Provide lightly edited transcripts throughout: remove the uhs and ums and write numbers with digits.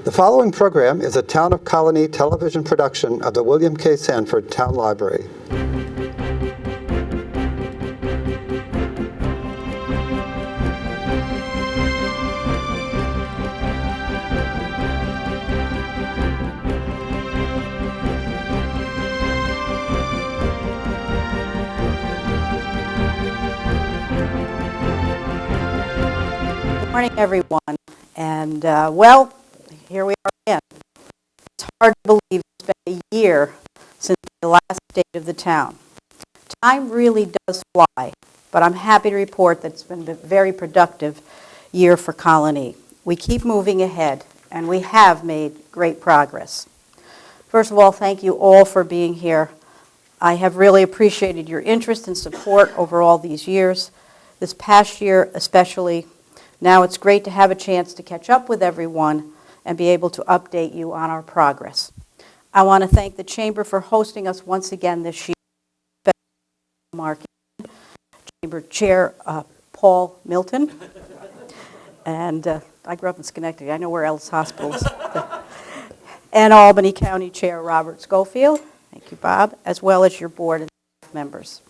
The following program is a Town of Colony television production of the William K. Sanford Town Library. Good morning, everyone, and well, here we are again. It's hard to believe it's been a year since the last state of the town. Time really does fly, but I'm happy to report that it's been a very productive year for Colony. We keep moving ahead, and we have made great progress. First of all, thank you all for being here. I have really appreciated your interest and support over all these years. This past year especially. Now it's great to have a chance to catch up with everyone and be able to update you on our progress. I want to thank the Chamber for hosting us once again this year. Mark, Chamber Chair Paul Milton, and I grew up in Schenectady. I know where Ellis Hospital is. And Albany-Colonie Chair Robert Schofield. Thank you, Bob, as well as your board and staff members.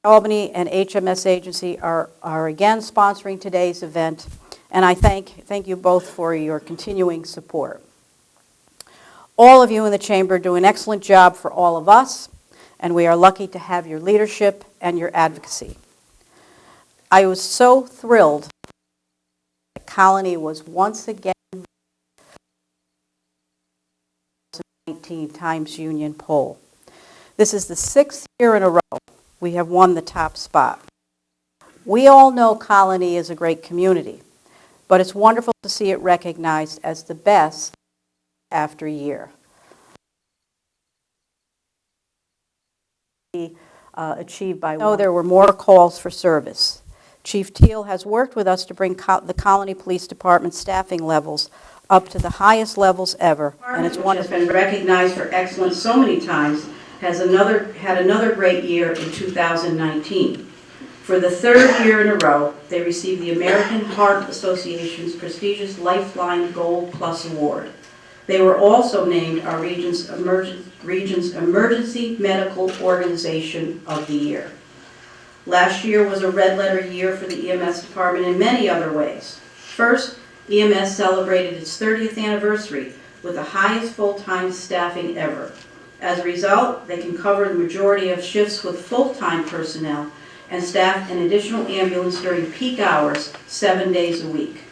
Albany and HMS Agency are again sponsoring today's event, and I thank you both for your continuing support. All of you in the Chamber do an excellent job for all of us, and we are lucky to have your leadership and your advocacy. I was so thrilled that Colony was once again 19 Times Union poll. This is the 6th year in a row we have won the top spot. We all know Colony is a great community, but it's wonderful to see it recognized as the best after a year. Achieved by one. There were more calls for service. Chief Teal has worked with us to bring the Colony Police Department staffing levels up to the highest levels ever, and it's wonderful. Has been recognized for excellence so many times, had another great year in 2019. For the 3rd year in a row, they received the American Heart Association's prestigious Lifeline Gold Plus Award. They were also named our region's Emergency Medical Organization of the Year. Last year was a red letter year for the EMS department in many other ways. First, EMS celebrated its 30th anniversary with the highest full-time staffing ever. As a result, they can cover the majority of shifts with full-time personnel and staff an additional ambulance during peak hours 7 days a week.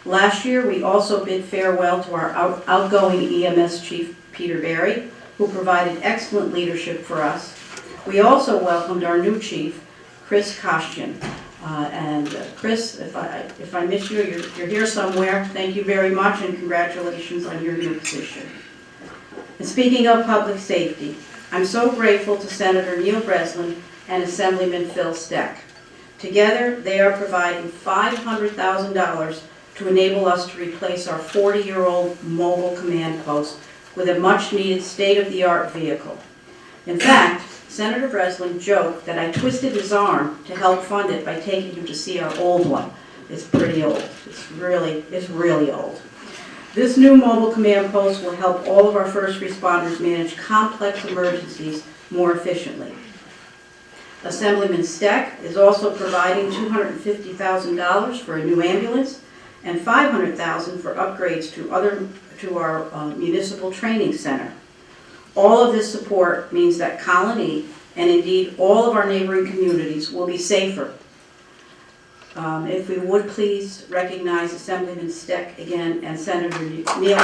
Last year, we also bid farewell to our outgoing EMS Chief Peter Berry, who provided excellent leadership for us. We also welcomed our new chief, Chris Kostian. Chris, if I miss you, you're here somewhere. Thank you very much, and congratulations on your new position. And speaking of public safety, I'm so grateful to Senator Neil Breslin and Assemblyman Phil Steck. Together, they are providing $500,000 to enable us to replace our 40-year-old mobile command post with a much-needed state-of-the-art vehicle. In fact, Senator Breslin joked that I twisted his arm to help fund it by taking him to see our old one. It's pretty old. It's really old. This new mobile command post will help all of our first responders manage complex emergencies more efficiently. Assemblyman Steck is also providing $250,000 for a new ambulance and $500,000 for upgrades to our municipal training center. All of this support means that Colony, and indeed all of our neighboring communities, will be safer. If we would please recognize Assemblyman Steck again and Senator Neil Breslin.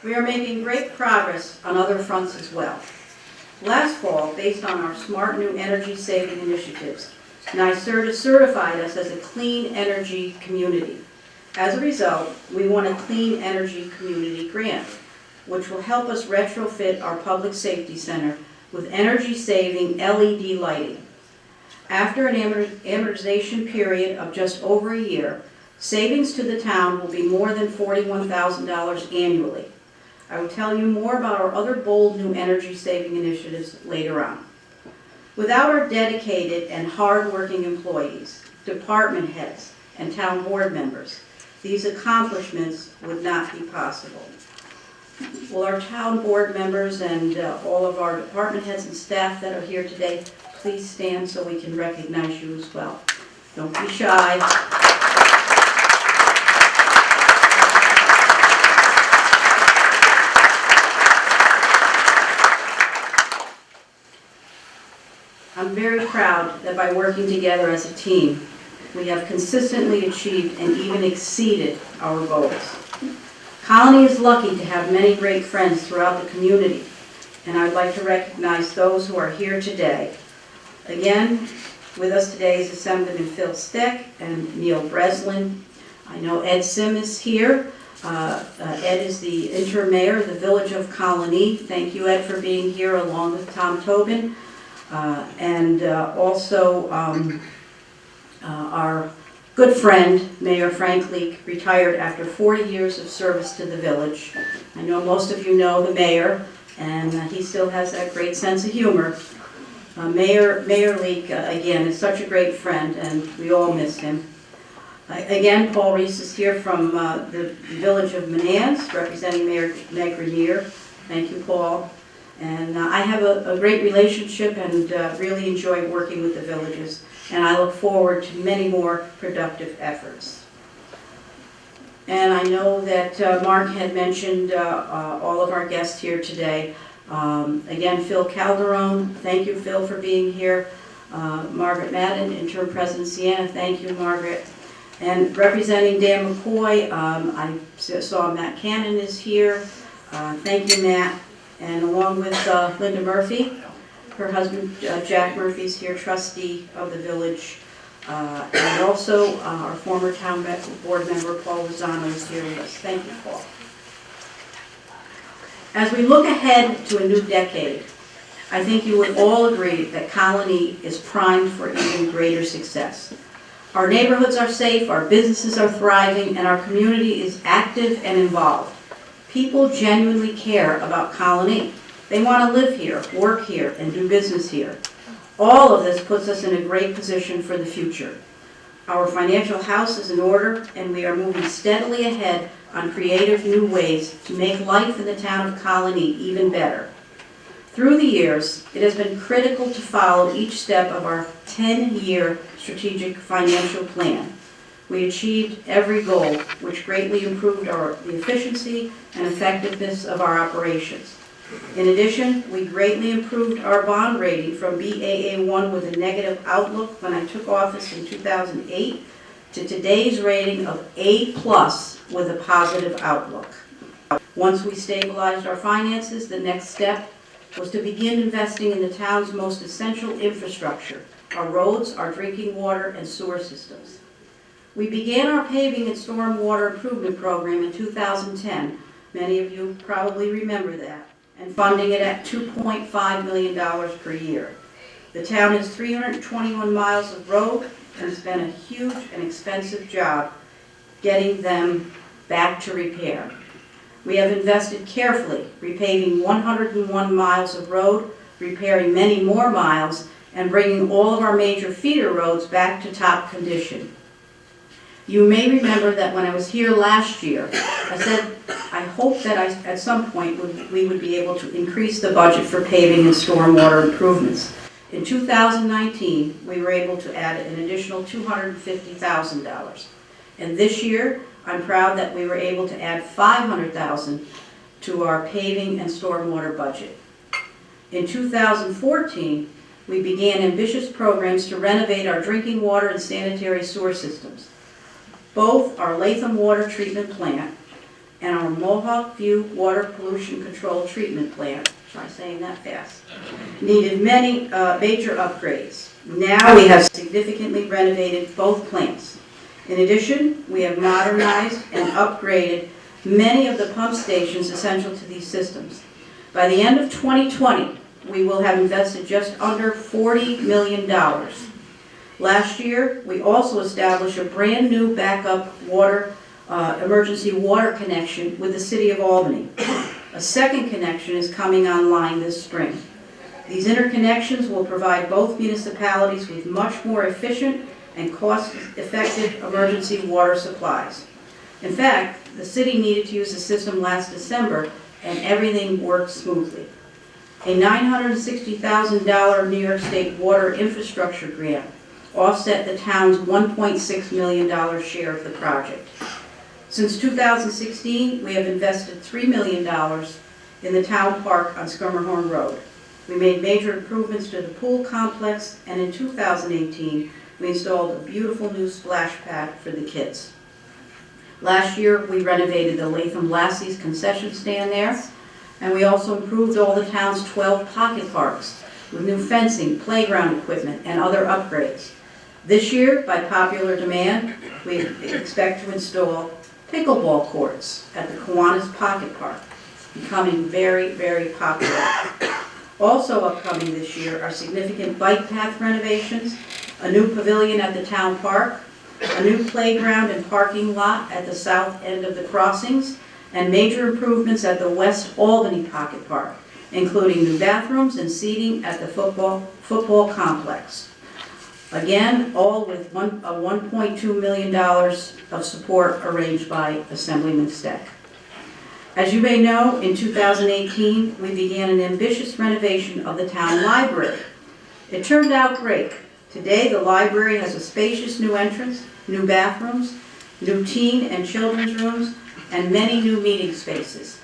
We are making great progress on other fronts as well. Last fall, based on our smart new energy saving initiatives, NYSERDA certified us as a clean energy community. As a result, we won a Clean Energy Community Grant, which will help us retrofit our public safety center with energy-saving LED lighting. After an amortization period of just over a year, savings to the town will be more than $41,000 annually. I will tell you more about our other bold new energy-saving initiatives later on. Without our dedicated and hard-working employees, department heads, and town board members, these accomplishments would not be possible. Will our town board members and all of our department heads and staff that are here today please stand so we can recognize you as well. Don't be shy. I'm very proud that by working together as a team, we have consistently achieved and even exceeded our goals. Colony is lucky to have many great friends throughout the community, and I'd like to recognize those who are here today. Again, with us today is Assemblyman Phil Steck and Neil Breslin. I know Ed Sim is here. Ed is the interim mayor of the village of Colony. Thank you, Ed, for being here along with Tom Tobin. Also our good friend, Mayor Frank Leek, retired after 40 years of service to the village. I know most of you know the mayor, and he still has that great sense of humor. Mayor Leek, again, is such a great friend, and we all miss him. Again, Paul Reese is here from the village of Manans, representing Mayor Meg Grenier. Thank you, Paul. And I have a great relationship and really enjoy working with the villages. And I look forward to many more productive efforts. And I know that Mark had mentioned all of our guests here today. Again, Phil Calderon, thank you, Phil, for being here. Margaret Madden, Interim President Sienna, thank you, Margaret. And representing Dan McCoy, I saw Matt Cannon is here. Thank you, Matt. And along with Linda Murphy, her husband Jack Murphy's here, trustee of the village. And also our former town board member Paul Lozano is here with us. Thank you, Paul. As we look ahead to a new decade, I think you would all agree that Colony is primed for even greater success. Our neighborhoods are safe, our businesses are thriving, and our community is active and involved. People genuinely care about Colony. They want to live here, work here, and do business here. All of this puts us in a great position for the future. Our financial house is in order, and we are moving steadily ahead on creative new ways to make life in the town of Colony even better. Through the years, it has been critical to follow each step of our 10-year strategic financial plan. We achieved every goal, which greatly improved the efficiency and effectiveness of our operations. In addition, we greatly improved our bond rating from Baa1 with a negative outlook when I took office in 2008 to today's rating of A+ with a positive outlook. Once we stabilized our finances, the next step was to begin investing in the town's most essential infrastructure, our roads, our drinking water, and sewer systems. We began our paving and stormwater improvement program in 2010. Many of you probably remember that, and funding it at $2.5 million per year. The town has 321 miles of road, and it's been a huge and expensive job getting them back to repair. We have invested carefully, repaving 101 miles of road, repairing many more miles, and bringing all of our major feeder roads back to top condition. You may remember that when I was here last year, I said I hope that at some point we would be able to increase the budget for paving and stormwater improvements. In 2019, we were able to add an additional $250,000. And this year, I'm proud that we were able to add $500,000 to our paving and stormwater budget. In 2014, we began ambitious programs to renovate our drinking water and sanitary sewer systems. Both our Latham Water Treatment Plant and our Mohawk View Water Pollution Control Treatment Plant, try saying that fast, needed many major upgrades. Now we have significantly renovated both plants. In addition, we have modernized and upgraded many of the pump stations essential to these systems. By the end of 2020, we will have invested just under $40 million. Last year, we also established a brand new backup water, emergency water connection with the City of Albany. A second connection is coming online this spring. These interconnections will provide both municipalities with much more efficient and cost-effective emergency water supplies. In fact, the city needed to use the system last December, and everything worked smoothly. A $960,000 New York State water infrastructure grant offset the town's $1.6 million share of the project. Since 2016, we have invested $3 million in the town park on Schermerhorn Road. We made major improvements to the pool complex, and in 2018, we installed a beautiful new splash pad for the kids. Last year, we renovated the Latham Lassie's concession stand there, and we also improved all the town's 12 pocket parks with new fencing, playground equipment, and other upgrades. This year, by popular demand, we expect to install pickleball courts at the Kiwanis Pocket Park, becoming very, very popular. Also upcoming this year are significant bike path renovations, a new pavilion at the town park, a new playground and parking lot at the south end of the crossings, and major improvements at the West Albany Pocket Park, including new bathrooms and seating at the football complex. Again, all with a $1.2 million of support arranged by Assemblyman Steck. As you may know, in 2018, we began an ambitious renovation of the town library. It turned out great. Today, the library has a spacious new entrance, new bathrooms, new teen and children's rooms, and many new meeting spaces.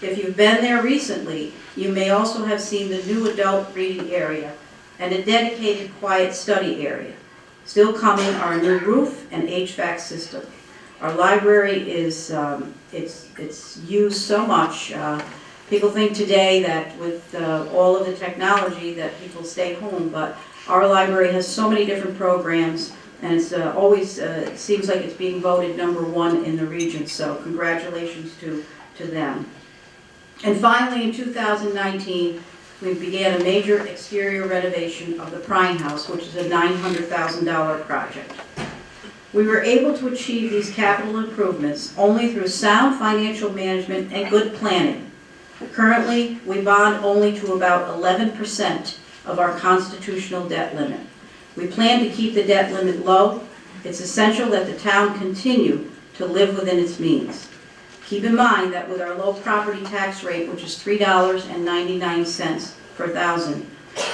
If you've been there recently, you may also have seen the new adult reading area and a dedicated quiet study area. Still coming are a new roof and HVAC system. Our library is, it's used so much. People think today that with all of the technology that people stay home, but our library has so many different programs, and it's always it seems like it's being voted #1 in the region, so congratulations to them. And finally, in 2019, we began a major exterior renovation of the Prine House, which is a $900,000 project. We were able to achieve these capital improvements only through sound financial management and good planning. Currently, we bond only to about 11% of our constitutional debt limit. We plan to keep the debt limit low. It's essential that the town continue to live within its means. Keep in mind that with our low property tax rate, which is $3.99 per thousand,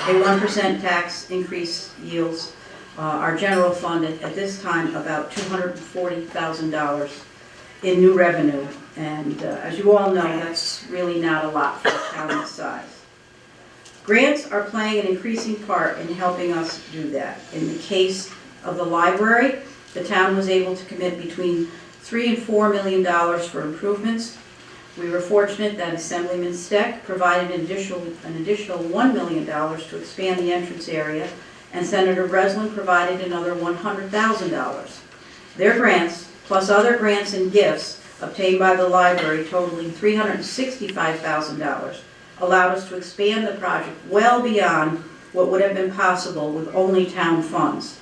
a 1% tax increase yields our general fund at this time about $240,000 in new revenue. And as you all know, that's really not a lot for a town this size. Grants are playing an increasing part in helping us do that. In the case of the library, the town was able to commit between $3 and $4 million for improvements. We were fortunate that Assemblyman Steck provided an additional $1 million to expand the entrance area, and Senator Breslin provided another $100,000. Their grants, plus other grants and gifts obtained by the library totaling $365,000, allowed us to expand the project well beyond what would have been possible with only town funds.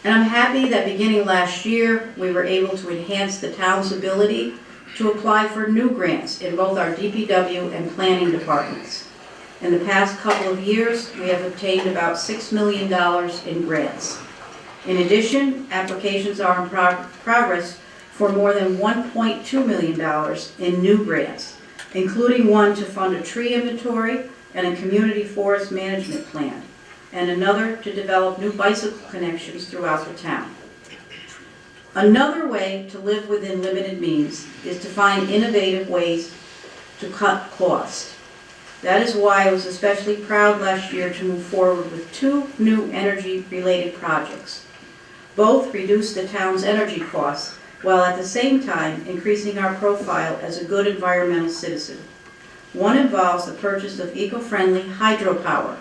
And I'm happy that beginning last year, we were able to enhance the town's ability to apply for new grants in both our DPW and planning departments. In the past couple of years, we have obtained about $6 million in grants. In addition, applications are in progress for more than $1.2 million in new grants, including one to fund a tree inventory and a community forest management plan, and another to develop new bicycle connections throughout the town. Another way to live within limited means is to find innovative ways to cut costs. That is why I was especially proud last year to move forward with 2 new energy-related projects. Both reduce the town's energy costs, while at the same time increasing our profile as a good environmental citizen. One involves the purchase of eco-friendly hydropower.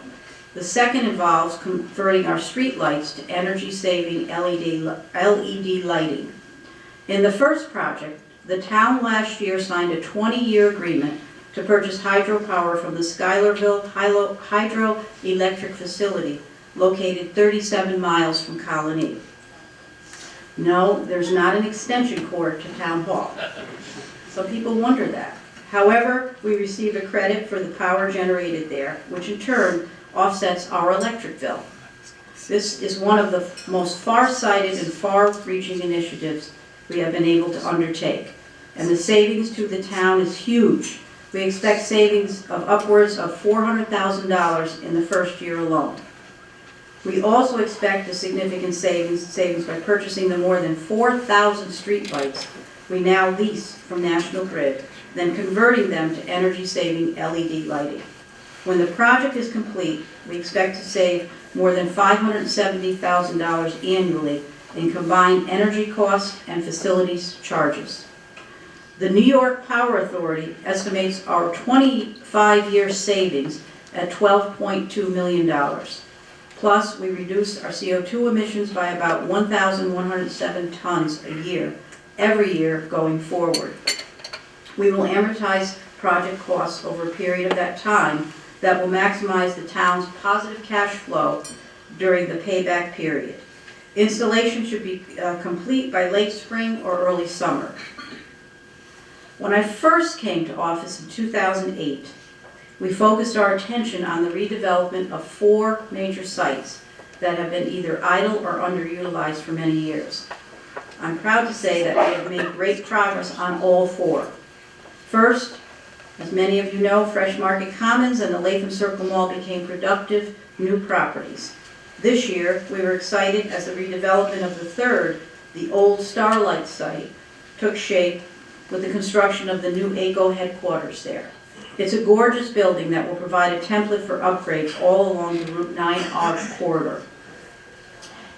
The second involves converting our streetlights to energy-saving LED lighting. In the first project, the town last year signed a 20-year agreement to purchase hydropower from the Schuylerville Hydroelectric Facility, located 37 miles from Colony. No, there's not an extension cord to Town Hall. Some people wonder that. However, we receive a credit for the power generated there, which in turn offsets our electric bill. This is one of the most far-sighted and far-reaching initiatives we have been able to undertake, and the savings to the town is huge. We expect savings of upwards of $400,000 in the first year alone. We also expect a significant savings by purchasing the more than 4,000 streetlights we now lease from National Grid, then converting them to energy-saving LED lighting. When the project is complete, we expect to save more than $570,000 annually in combined energy costs and facilities charges. The New York Power Authority estimates our 25-year savings at $12.2 million. Plus, we reduce our CO2 emissions by about 1,107 tons a year, every year going forward. We will amortize project costs over a period of that time that will maximize the town's positive cash flow during the payback period. Installation should be complete by late spring or early summer. When I first came to office in 2008, we focused our attention on the redevelopment of 4 major sites that have been either idle or underutilized for many years. I'm proud to say that we have made great progress on all 4. First, as many of you know, Fresh Market Commons and the Latham Circle Mall became productive new properties. This year, we were excited as the redevelopment of the 3rd, the old Starlight site, took shape with the construction of the new ACO headquarters there. It's a gorgeous building that will provide a template for upgrades all along the Route 9R corridor.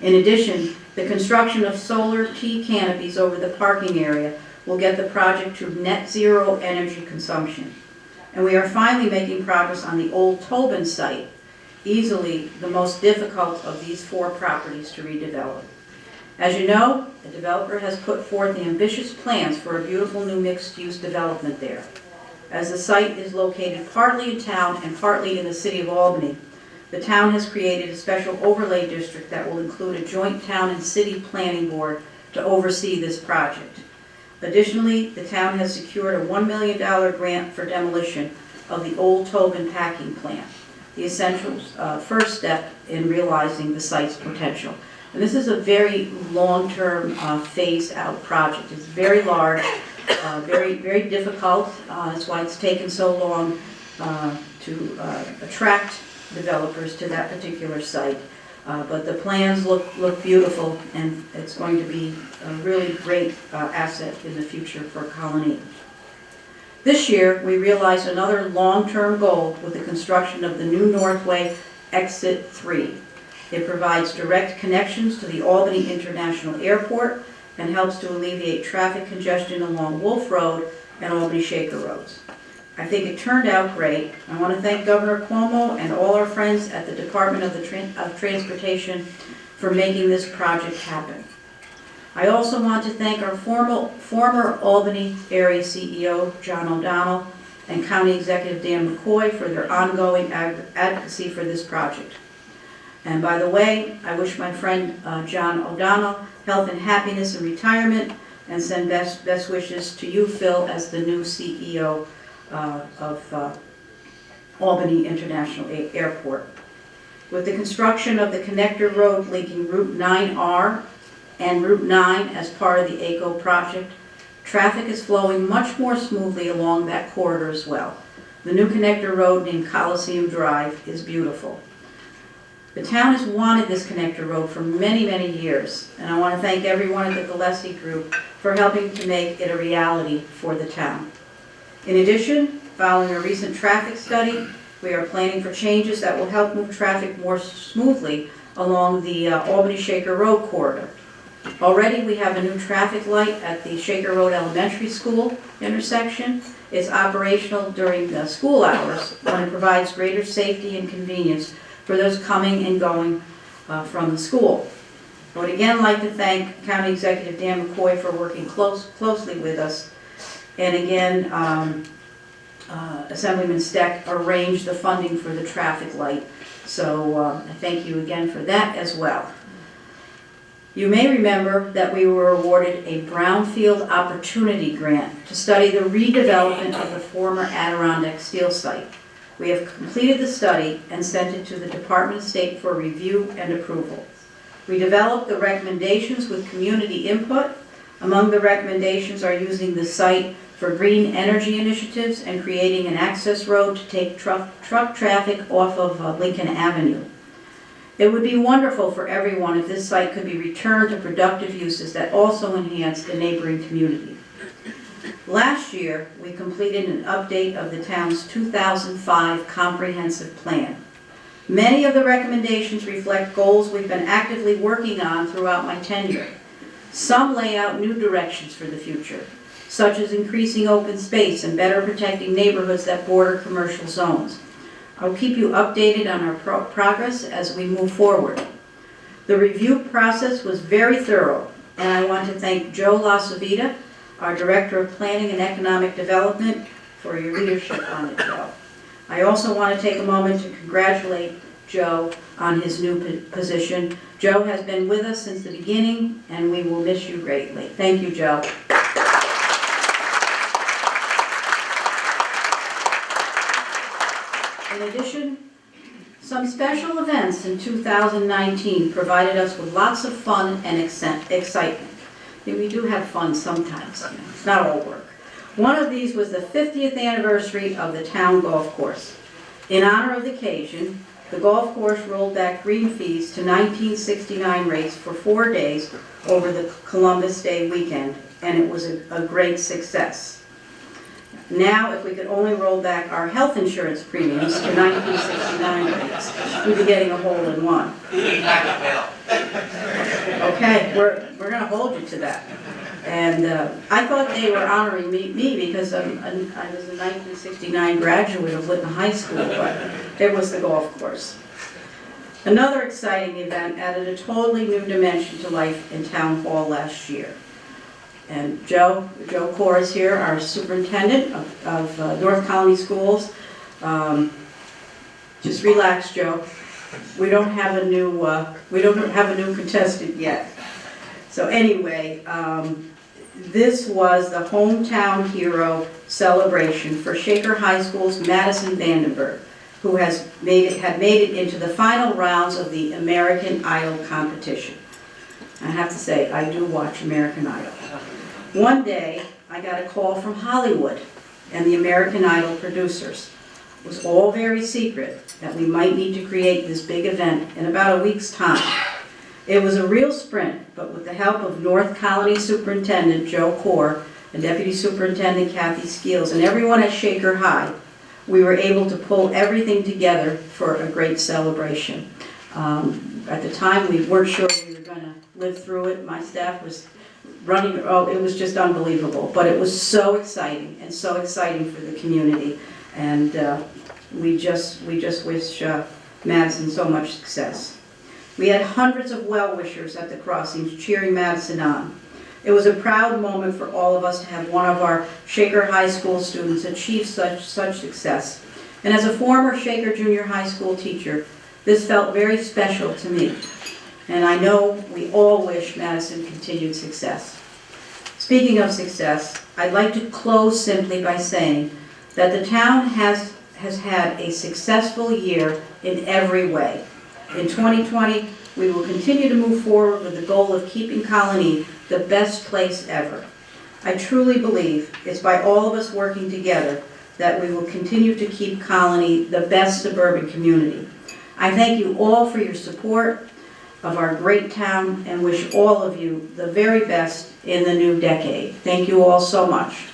In addition, the construction of solar T canopies over the parking area will get the project to net zero energy consumption. And we are finally making progress on the old Tobin site, easily the most difficult of these 4 properties to redevelop. As you know, the developer has put forth ambitious plans for a beautiful new mixed-use development there. As the site is located partly in town and partly in the city of Albany, the town has created a special overlay district that will include a joint town and city planning board to oversee this project. Additionally, the town has secured a $1 million grant for demolition of the old Tobin packing plant, the essential first step in realizing the site's potential. And this is a very long-term phased-out project. It's very large, very difficult. That's why it's taken so long to attract developers to that particular site. But the plans look beautiful, and it's going to be a really great asset in the future for Colony. This year, we realized another long-term goal with the construction of the new Northway Exit 3. It provides direct connections to the Albany International Airport and helps to alleviate traffic congestion along Wolf Road and Albany-Shaker Roads. I think it turned out great. I want to thank Governor Cuomo and all our friends at the Department of Transportation for making this project happen. I also want to thank our former Albany area CEO, John O'Donnell, and County Executive Dan McCoy for their ongoing advocacy for this project. And by the way, I wish my friend John O'Donnell health and happiness in retirement, and send best wishes to you, Phil, as the new CEO of Albany International Airport. With the construction of the connector road linking Route 9R and Route 9 as part of the ACO project, traffic is flowing much more smoothly along that corridor as well. The new connector road named Coliseum Drive is beautiful. The town has wanted this connector road for many, many years, and I want to thank everyone at the Gillespie Group for helping to make it a reality for the town. In addition, following a recent traffic study, we are planning for changes that will help move traffic more smoothly along the Albany-Shaker Road corridor. Already we have a new traffic light at the Shaker Road Elementary School intersection. It's operational during the school hours when it provides greater safety and convenience for those coming and going from the school. I would again like to thank County Executive Dan McCoy for working closely with us. And again, Assemblyman Steck arranged the funding for the traffic light. So I thank you again for that as well. You may remember that we were awarded a Brownfield Opportunity Grant to study the redevelopment of the former Adirondack Steel site. We have completed the study and sent it to the Department of State for review and approval. We developed the recommendations with community input. Among the recommendations are using the site for green energy initiatives and creating an access road to take truck traffic off of Lincoln Avenue. It would be wonderful for everyone if this site could be returned to productive uses that also enhance the neighboring community. Last year, we completed an update of the town's 2005 comprehensive plan. Many of the recommendations reflect goals we've been actively working on throughout my tenure. Some lay out new directions for the future, such as increasing open space and better protecting neighborhoods that border commercial zones. I'll keep you updated on our progress as we move forward. The review process was very thorough, and I want to thank Joe LaCivita, our Director of Planning and Economic Development, for your leadership on it, Joe. I also want to take a moment to congratulate Joe on his new position. Joe has been with us since the beginning, and we will miss you greatly. Thank you, Joe. In addition, some special events in 2019 provided us with lots of fun and excitement. We do have fun sometimes, it's not all work. One of these was the 50th anniversary of the town golf course. In honor of the occasion, the golf course rolled back green fees to 1969 rates for 4 days over the Columbus Day weekend, and it was a great success. Now, if we could only roll back our health insurance premiums to 1969 rates, we'd be getting a hole-in-one. Okay, we're going to hold you to that. And I thought they were honoring me because I was a 1969 graduate of Lytton High School, but there was the golf course. Another exciting event added a totally new dimension to life in Town Hall last year. And Joe Corr is here, our superintendent of North Colony Schools. Just relax, Joe. We don't have a new contestant yet. So anyway, this was the hometown hero celebration for Shaker High School's Madison Vandenberg, who had made it into the final rounds of the American Idol competition. I have to say, I do watch American Idol. One day, I got a call from Hollywood and the American Idol producers. It was all very secret that we might need to create this big event in about a week's time. It was a real sprint, but with the help of North Colony Superintendent Joe Corr and Deputy Superintendent Kathy Skeels and everyone at Shaker High, we were able to pull everything together for a great celebration. At the time, we weren't sure we were going to live through it. My staff was running, it was just unbelievable. But it was so exciting, and so exciting for the community. And we just wish Madison so much success. We had hundreds of well-wishers at the crossings cheering Madison on. It was a proud moment for all of us to have one of our Shaker High School students achieve such success. And as a former Shaker Junior High School teacher, this felt very special to me. And I know we all wish Madison continued success. Speaking of success, I'd like to close simply by saying that the town has had a successful year in every way. In 2020, we will continue to move forward with the goal of keeping Colony the best place ever. I truly believe it's by all of us working together that we will continue to keep Colony the best suburban community. I thank you all for your support of our great town and wish all of you the very best in the new decade. Thank you all so much.